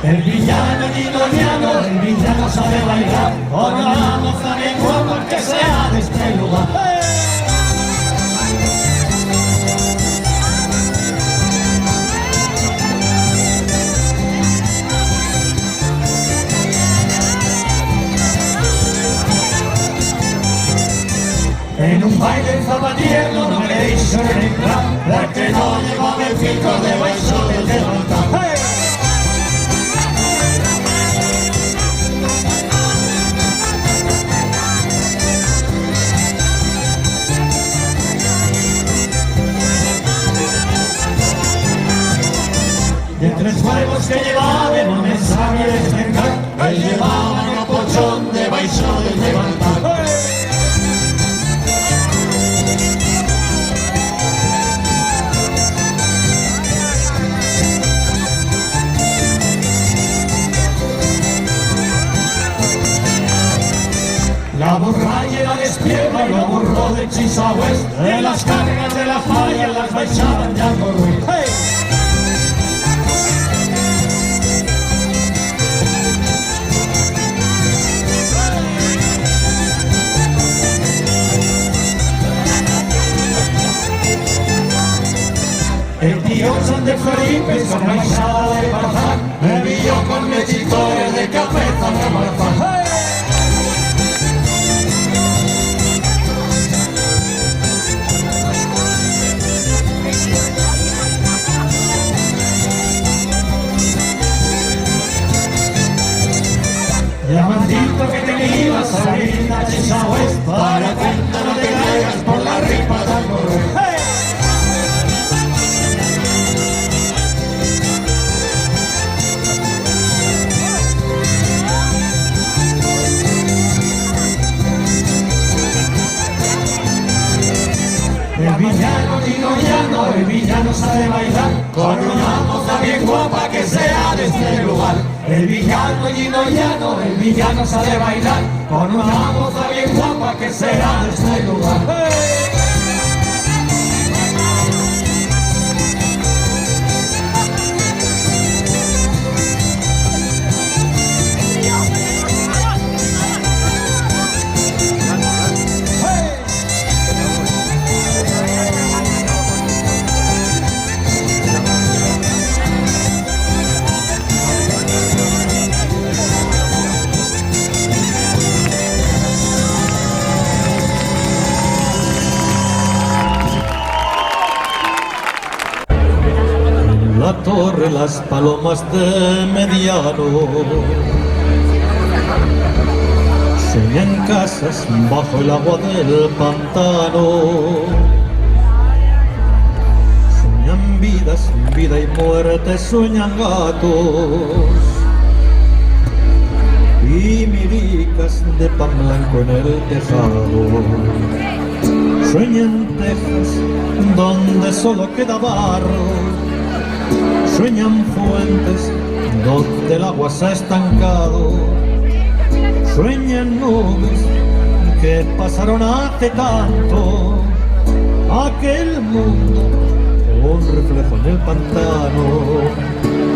El villano guinoniano, el villano sabe bailar, con una moza bien guapa que sea de este lugar. En un baile zapatero no me hizo entrar, porque no llevaba el filtro de baixo del levantar. ¡Hey! De tres huevos que llevaba no me sabía descengar, él llevaba un pochón de baixo del levantar. ¡Hey! La burra llena de espierda y lo burro de Chisagües, de las cargas de la falla las baixaban ya por Ruiz. ¡Hey! El tío San de Felipe con baixada de Barzán, me vi yo con mechitores de cabeza de Barzán. ¡Hey! Ya maldito que te ibas a salir a Chisagües, para cuenta no te caigas por la ripa del correr. ¡Hey! El villano guinoniano, el villano sabe bailar, con una moza bien guapa que sea de este lugar. El villano guinoniano, el villano sabe bailar, con una moza bien guapa que sea de este lugar. ¡Hey! La torre, las palomas de Mediano sueñan casas bajo el agua del pantano, sueñan vidas, vida y muerte, sueñan gatos y miricas de pan blanco en el tejado, sueñan tejas donde solo queda barro, sueñan fuentes donde el agua se ha estancado, sueñan nubes que pasaron hace tanto, aquel mundo, un reflejo en el pantano.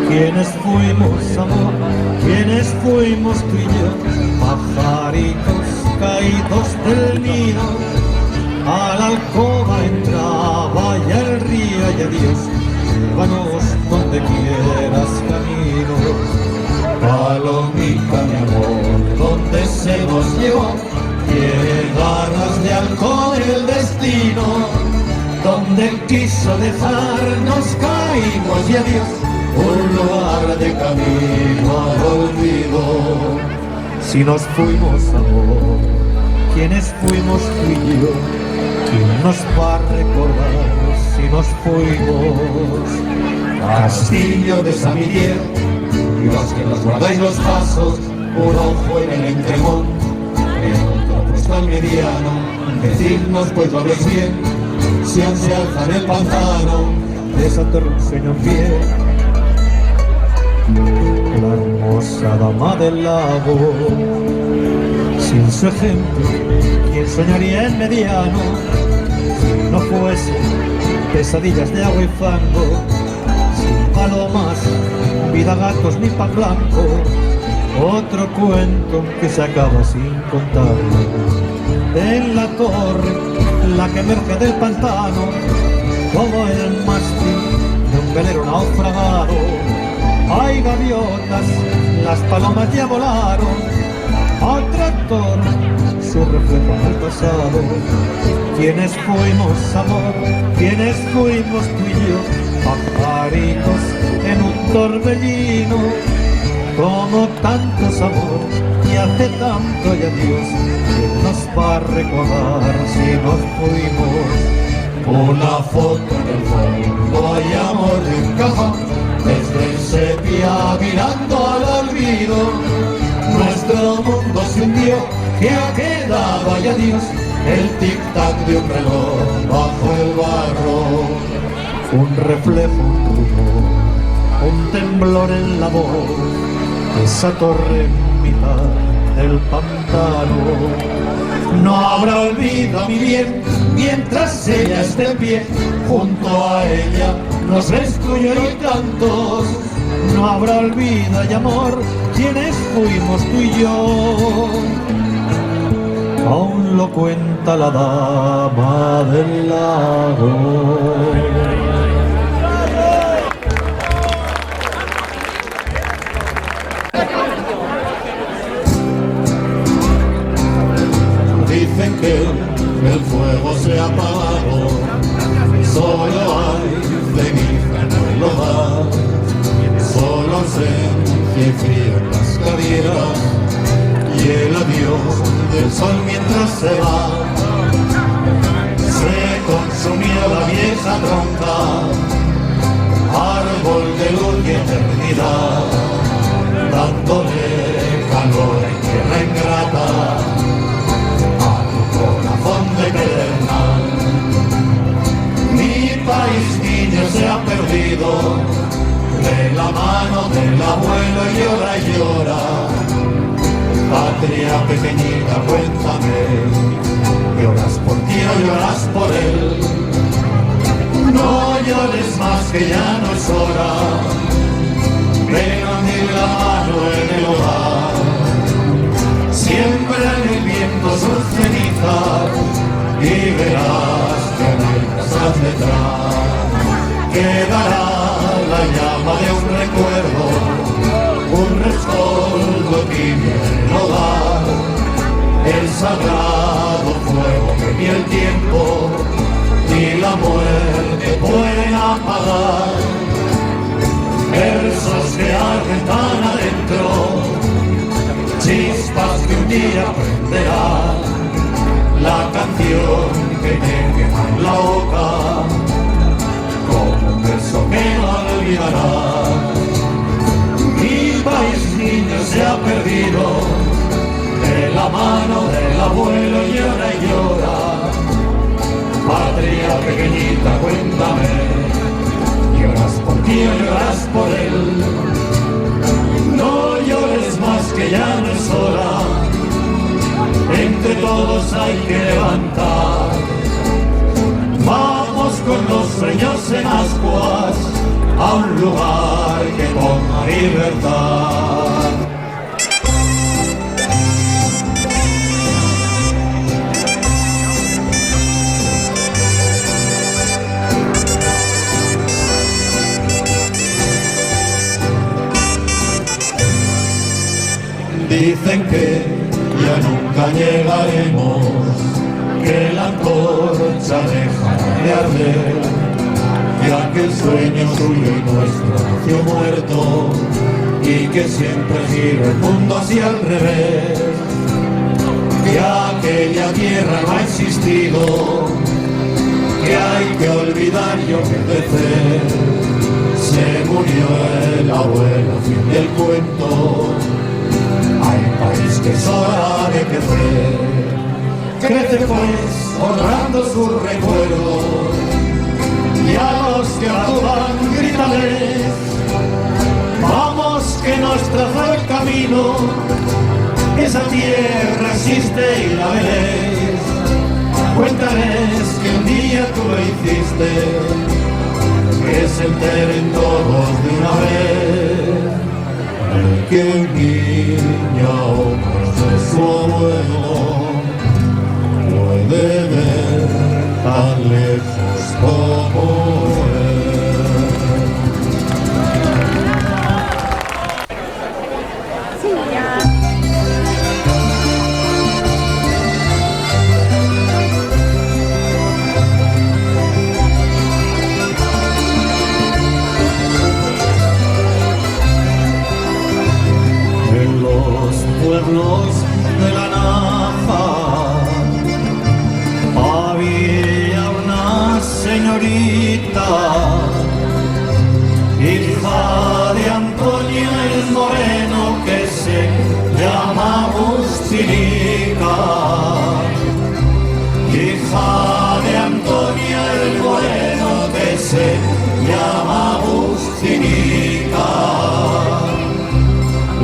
¿Quiénes fuimos, amor? ¿Quiénes fuimos tú y yo? Pajaritos caídos del nido, a la alcoba entraba ya el río y adiós. Llévanos donde quieras camino, palomita mi amor, donde se nos llevó, tiene garras de halcón el destino, donde quiso dejarnos caímos y adiós, un lugar de camino al olvido. Si nos fuimos, amor, ¿quiénes fuimos tú y yo? ¿Quién nos va a recordar si nos fuimos? Castillo de San Miguel, y los que nos guardáis los pasos, un ojo en el entremón, el otro puesto al Mediano, decidnos pues lo habréis bien, si aún se alza en el pantano, de esa torre un sueño en pie, la hermosa dama del lago, sin su ejemplo, ¿quién soñaría en Mediano? Si no fuese pesadillas de agua y fango, sin palomas, vida da gatos ni pan blanco, otro cuento que se acaba sin contar. En la torre, la que emerge del pantano, como el mástil de un velero naufragado. Hay gaviotas, las palomas ya volaron, otro actor, su reflejo en el pasado. ¿Quiénes fuimos, amor? ¿Quiénes fuimos tú y yo? Pajaritos en un torbellino, como tantos amor, y hace tanto ya Dios, ¿quién nos va a recordar si nos fuimos? Una foto en el fondo hay amor de un cajón, desde el sepia mirando al olvido. Nuestro mundo se hundió, que ha quedado allá Dios, el tic-tac de un reloj bajo el barro. Un reflejo, un rumor, un temblor en la voz, esa torre en mitad del pantano. No habrá olvido, mi bien, mientras ella esté en pie. Junto a ella nos destruyeron tantos. No habrá olvido y amor, quienes fuimos tú y yo. Aún lo cuenta la dama del lago. Dicen que el fuego se ha apagado, solo hay ceniza en el hogar, solo ausencia y frío en las caderas, y el adiós del sol mientras se va. Se consumió la vieja tronca, árbol de luz y eternidad, dándole calor en tierra ingrata de Pedernal. Mi país, niño, se ha perdido de la mano del abuelo, llora y llora. Patria pequeñita, cuéntame, ¿lloras por ti o lloras por él? No llores más, que ya no es hora, ven a unir la mano en el hogar. Siembra en el viento sus cenizas y verás que en el casas detrás quedará la llama de un recuerdo, un rescoldo tibio en el hogar, el sagrado fuego que ni el tiempo ni la muerte pueden apagar. Versos que arden tan adentro, chispas que un día prenderán, la canción que te quema en la boca, como un verso que no olvidará. Mi país, niño, se ha perdido de la mano del abuelo, llora y llora. Patria pequeñita, cuéntame, ¿lloras por ti o lloras por él? No llores más, que ya no es hora, entre todos hay que levantar. Vamos con los sueños en ascuas a un lugar que ponga libertad. Dicen que ya nunca llegaremos, que la antorcha dejará de arder, que aquel sueño suyo y nuestro nació muerto, y que siempre gira el mundo hacia el revés, que aquella tierra no ha existido, que hay que olvidar y obedecer. Se murió el abuelo, fin del cuento. Hay país que es hora de crecer. Crece pues honrando sus recuerdos, y a los que adulan grítales, vamos que nos trazó el camino, esa tierra existe y la veréis. Cuéntales que un día tú lo hiciste, que se enteren todos de una vez. que un niño a ojos de su abuelo puede ver tan lejos como él. Sí, ya. En los pueblos de la Naja había una señorita, hija de Antonio el Moreno, que se llama Agustinica. Hija de Antonio el Moreno, que se llama Agustinica.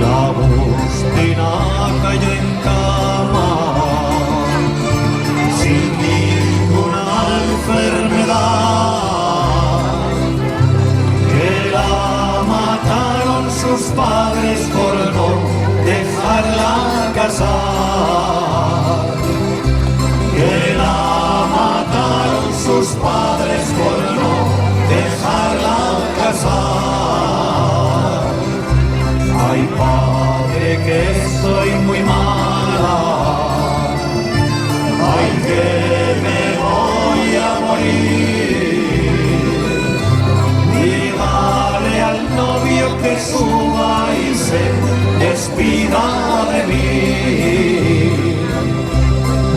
La Agustina cayó en cama sin ninguna enfermedad, que la mataron sus padres por no dejarla casar, que la mataron sus padres por no dejarla casar. Ay, padre, que soy muy mala, ay, que me voy a morir. Dígale al novio que suba y se despida de mí.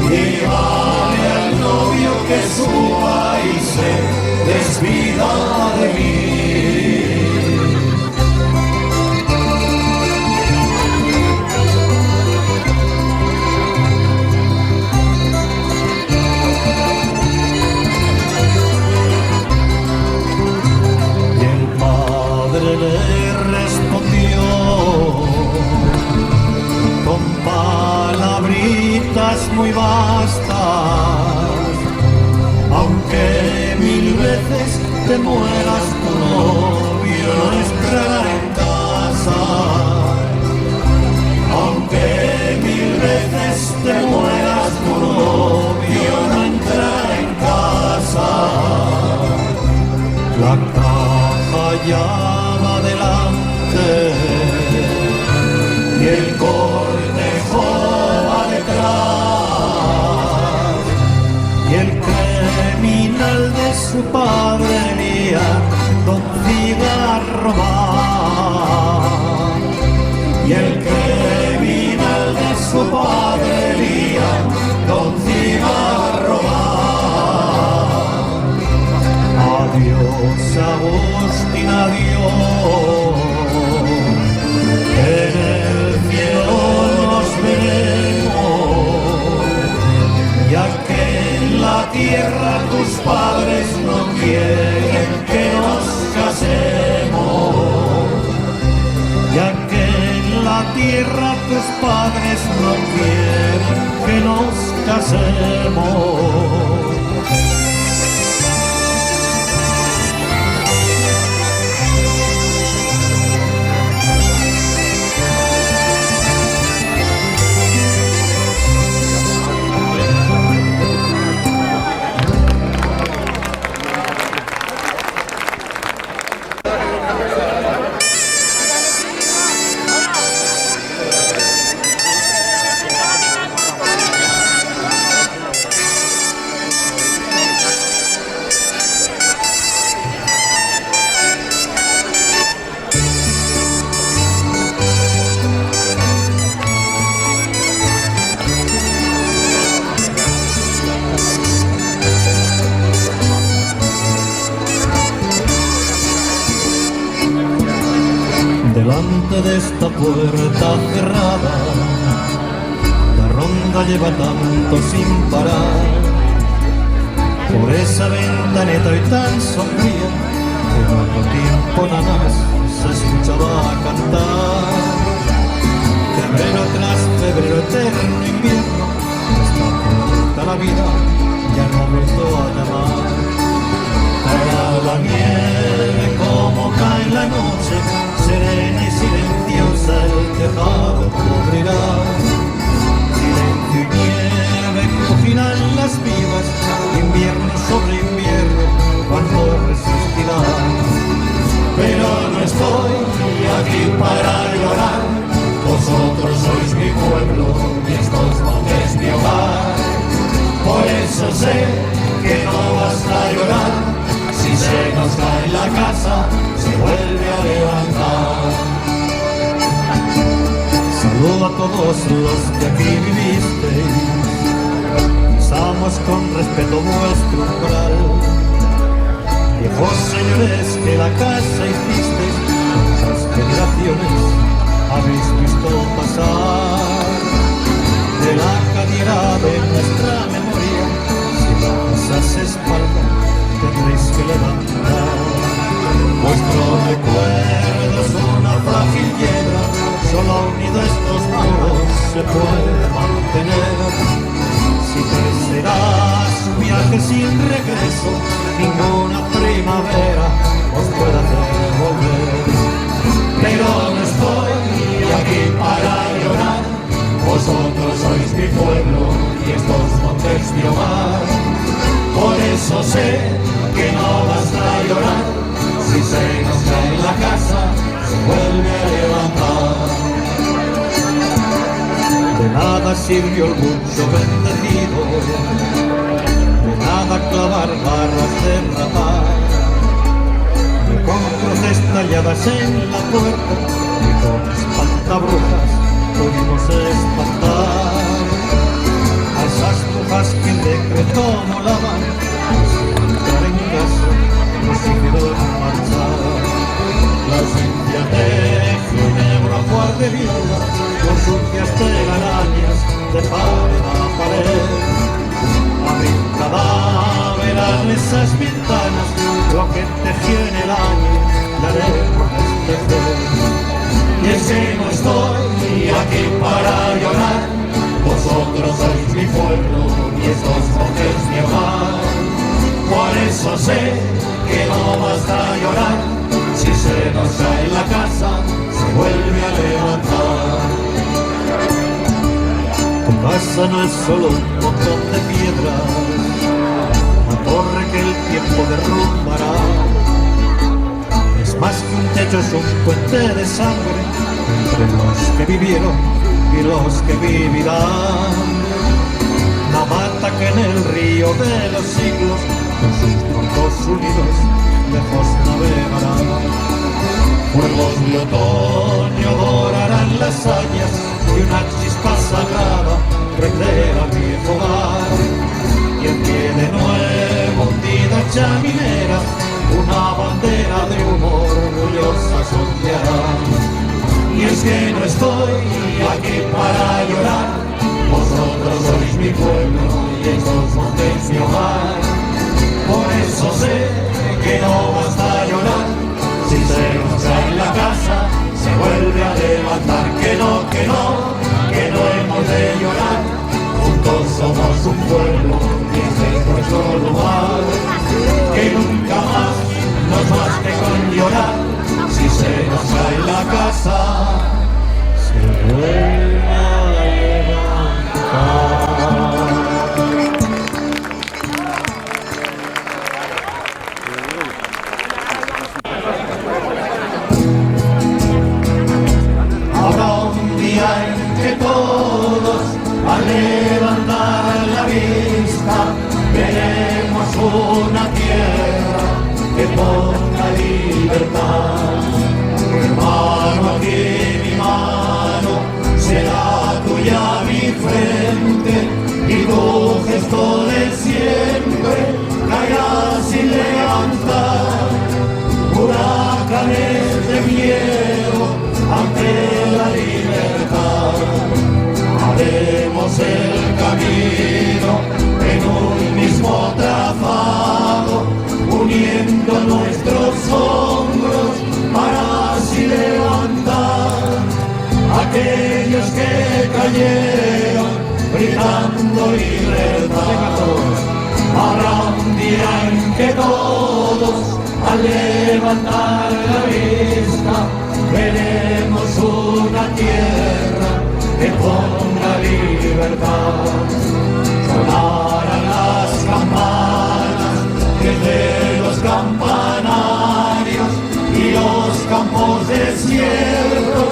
Dígale al novio que suba y se despida de mí. Le respondió con palabritas muy vastas: aunque 1000 veces te mueras, tu novio no entrará en casa. Aunque 1000 veces te mueras, tu novio no entrará en casa. La caja ya va adelante y el cortejo va detrás, y el criminal de su padre iría contigo a robar, y el criminal de su padre iría contigo a robar. Adiós, Agustín, adiós. En el cielo nos veremos, ya que en la tierra tus padres no quieren que nos casemos, ya que en la tierra tus padres no quieren que nos casemos. Delante de esta puerta cerrada, la ronda lleva tanto sin parar. Por esa ventaneta hoy tan sombría, en otro tiempo nada más se escuchaba cantar. Febrero tras febrero, eterno invierno, esta puerta la vida ya no ha vuelto a llamar. Para la nieve como cae la noche, serena y silenciosa para llorar. Vosotros sois mi pueblo y estos montes mi hogar. Por eso sé que no basta llorar. Si se nos cae la casa, se vuelve a levantar. Saludo a todos los que aquí vivisteis. Pisamos con respeto vuestro umbral. Viejos señores que la casa hicisteis, muchas generaciones habéis visto pasar. De la cadera de nuestra memoria, si la casa se espalda, tendréis que levantar. Vuestro recuerdo es una frágil hiedra, solo unido a estos muros se puede mantener. Si crecerás un viaje sin regreso, ninguna primavera os puede hacer volver. Pero no estoy aquí para llorar, vosotros sois mi pueblo y estos montes mi hogar. Por eso sé que no basta llorar, si se nos cae la casa, se vuelve a levantar. De nada sirvió el mucho bendecido, de nada clavar barras de rapar, ni con cruces talladas en la puerta, ni con espantabrujas pudimos espantar a esas brujas que el decreto molaban. Entrar en casa nos hicieron marchar. La ausencia de Ginebra, cuar de viuda, con sucias telarañas de pared a pared. Abrir cadáver a esas ventanas, lo que tejió en el año, la haremos despecer. Y es que no estoy aquí para llorar, vosotros sois mi pueblo y estos montes mi hogar. Por eso sé que no basta llorar, si se nos cae la casa, se vuelve a levantar. Tu casa no es solo un montón de piedras, una torre que el tiempo derrumbará. Es más que un techo, es un puente de sangre entre los que vivieron y los que vivirán. Una mata que en el río de los siglos, con sus troncos unidos, lejos navegará. Fuegos de otoño dorarán las hayas y una chispa sagrada prenderá mi viejo hogar. Y en pie de nuevo hundida chaminera, una bandera de humor orgullosa sondeará. Y es que no estoy aquí para llorar, vosotros sois mi pueblo y estos montes mi hogar. Por eso sé que no basta llorar, si se nos cae la casa, se vuelve a levantar. Que no hemos de llorar, juntos somos un pueblo y ese es nuestro lugar. Que nunca más nos baste con llorar, si se nos cae la casa, se vuelve a levantar. Habrá un día en que todos, al levantar la vista, veremos una tierra que ponga libertad. Hermano, aquí mi mano, será tuya mi frente, y tu gesto de siempre caerá sin levantar. Huracanes de miedo ante la libertad, haremos el camino en un mismo trazado, uniendo nuestros hombros para así levantar aquellos que cayeron gritando libertad. Habrá un día en que todos, al levantar la vista, veremos una tierra que ponga libertad. Sonarán las campanas desde los campanarios y los campos desiertos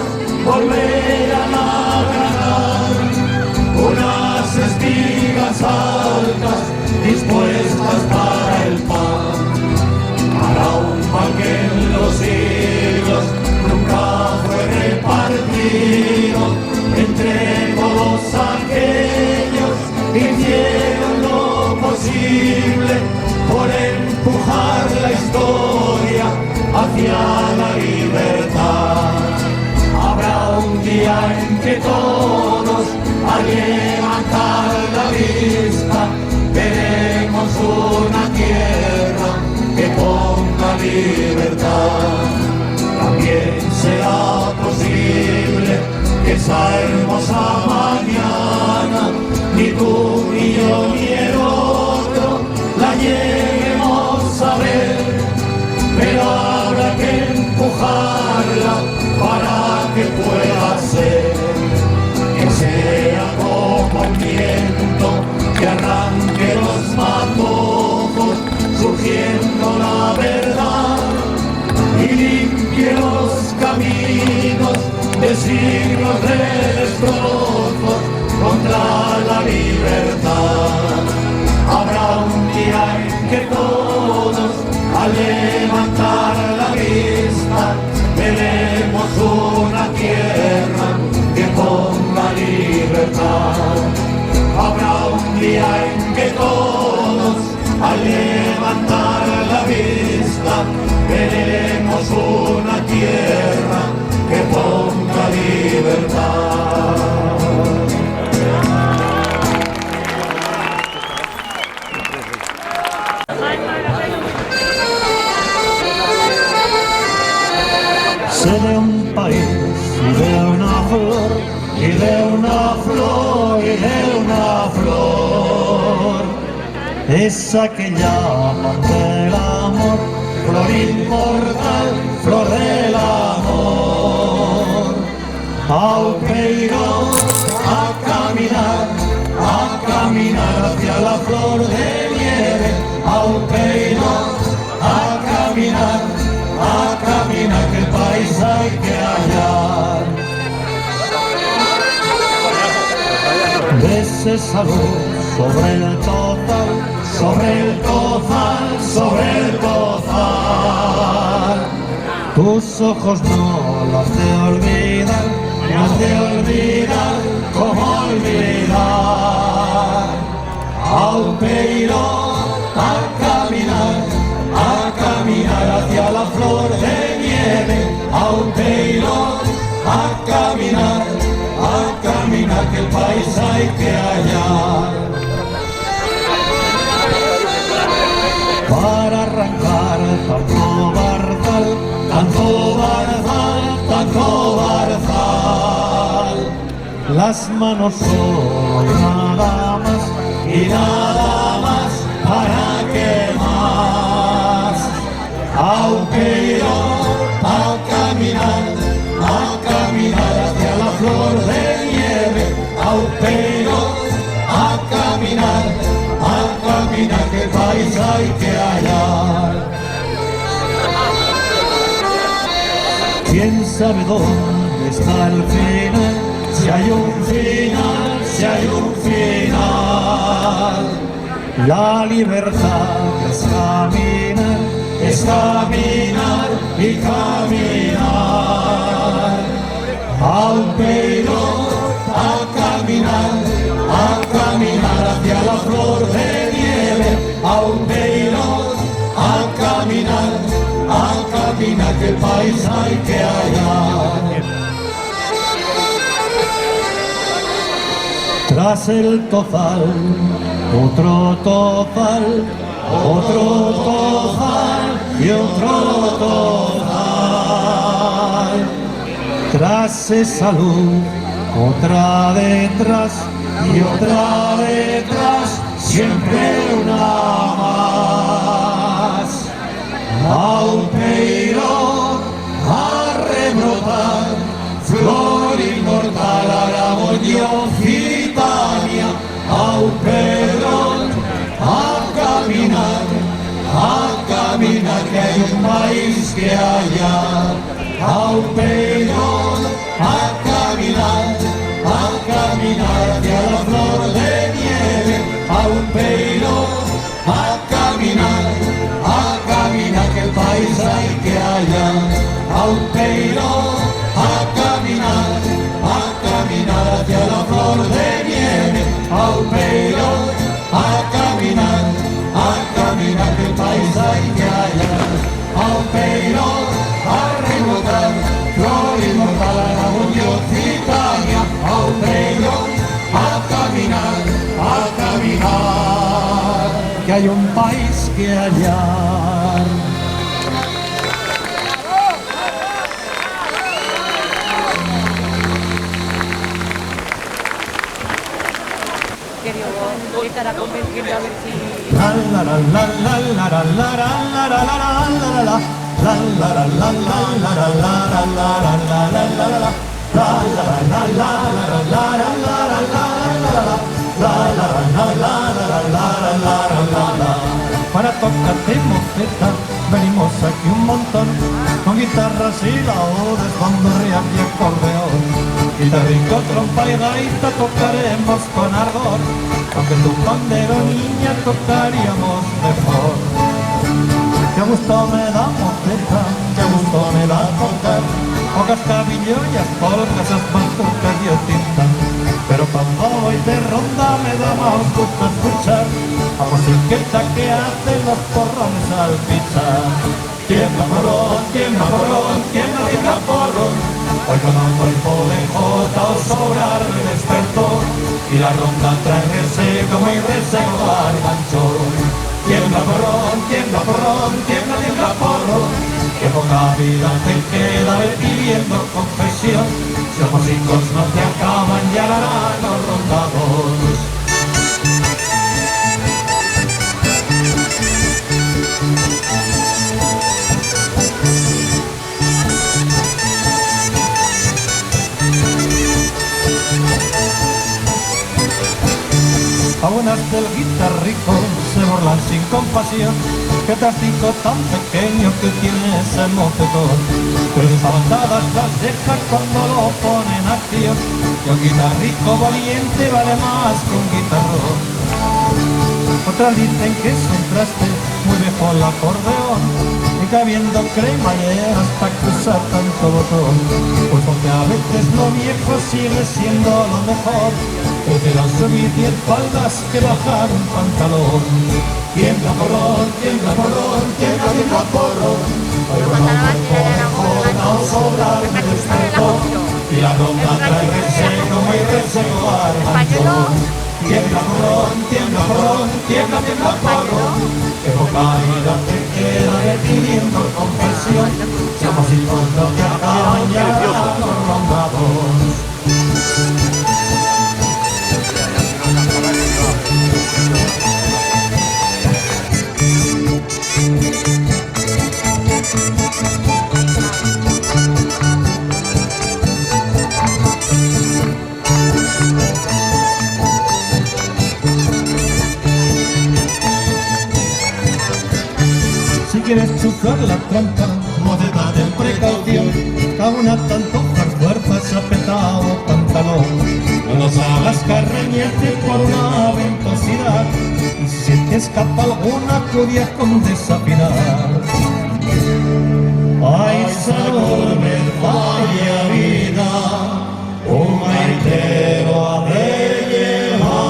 que todos al levantar la vista veremos una tierra que ponga libertad. También será posible que esa hermosa mañana ni tú, ni yo, ni el otro la lleguemos a ver, pero habrá que empujarla para que pueda ser, que sea como un viento que arranque los matojos, surgiendo la verdad y limpie los caminos de siglos de destrozos contra la libertad. Habrá un día en que todos al levantar la vista veremos una tierra que ponga libertad. Habrá un día en que todos al levantar la vista veremos una tierra que ponga libertad. Sé de un país y de una flor, y de una flor, y de una flor, esa que llaman del amor, flor inmortal, flor del amor. Aupeiro, a caminar hacia la flor de nieve. Aupeiro, a caminar, que el país hay que hallar. Ves esa luz sobre el tozal, sobre el tozal, sobre el tozal. Tus ojos no las de olvidar, no de olvidar, como olvidar. Aupeiro, a caminar hacia la flor de nieve. Aupeiro, a caminar, que el país hay que hallar. Para arrancar tanto barzal, tanto barzal, tanto barzal, las manos solo y nada más, ¿para qué más? Aupeiro, a caminar hacia la flor de nieve. Aupeiro, a caminar, que el país hay que hallar. ¿Quién sabe dónde está el final? Si hay un final, si hay un final. La libertad es caminar y caminar. Aupeiro, a caminar hacia la flor de nieve. Aupeiro, a caminar, que el país hay que hallar. Tras el tozal, otro tozal, otro tozal y otro tozal. Tras esa luz, otra detrás y otra detrás, siempre una más. Aupeiro, a rebrotar, flor inmortal, Aragón y Occitania. Aupeiro, a caminar, que hay un país que hallar. Aupeiro, a caminar hacia la flor de nieve. Aupeiro, a caminar, que el país hay que hallar. Aupeiro, a caminar hacia la flor de nieve. Aupeiro, a caminar, que el país hay que hallar. Aupeiro, a rebotar, flor inmortal. que hay un país que hallar. Querido, estará convenciendo a ver si... La la la la la la la la la la la la la. La la la la la la la la la la la la la la. La la la la la la la la la la la. La la la la la la la la. Para tocarte mofeta, venimos aquí un montón, con guitarras y laúdes, bandurria y acordeón. Guitarrico, trompa y gaita tocaremos con ardor, aunque tu pandero niña tocaríamos mejor. Qué gusto me da mofeta, qué gusto me da tocar, o cascabillo y as polcas, as mazurcas y o tinta. Pero cuando voy de ronda me da más gusto escuchar a musiqueta que hacen los porrones al pisar. Tiembla porrón, tiembla porrón, tiembla, tiembla porrón. Hoy con el polejota o sobrar me despertó y la ronda trae reseco y reseco garbanchón. Tiembla porrón, tiembla porrón, tiembla, tiembla porrón. Que poca vida te queda de pidiendo confesión. Si los músicos no te acaban, ya la harán los rondados. Algunas del guitarrico se burlan sin compasión, que trastico tan pequeño que tienes el mofetón. Pero espantadas las deja cuando lo pone en acción, y un guitarrico valiente vale más que un guitarrón. Otras dicen que es un traste muy viejo el acordeón, y que habiendo cremalleras para que usar tanto botón, pues porque a veces lo viejo sigue siendo lo mejor. Prefiero subir 10 faldas que bajar un pantalón. Tiembla porrón, tiembla porrón, tiembla, tiembla porrón. Hoy con o sobrar me despertó y la ronda trae reseco y reseco garbanzón. Tiembla porrón, tiembla porrón, tiembla, tiembla porrón. Que poca vida te queda pidiendo confesión. Si los hijos no te acaban ya los rondados. Si quieres chuflar la trampa, modeta de precaución, que aún a tanto por fuerzas apretado pantalón. No nos hagas carreñete por una ventosidad, y si te escapa alguna acudia con desafinar. Ay, salud, me vaya vida, un maitero ha de llevar,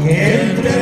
que entre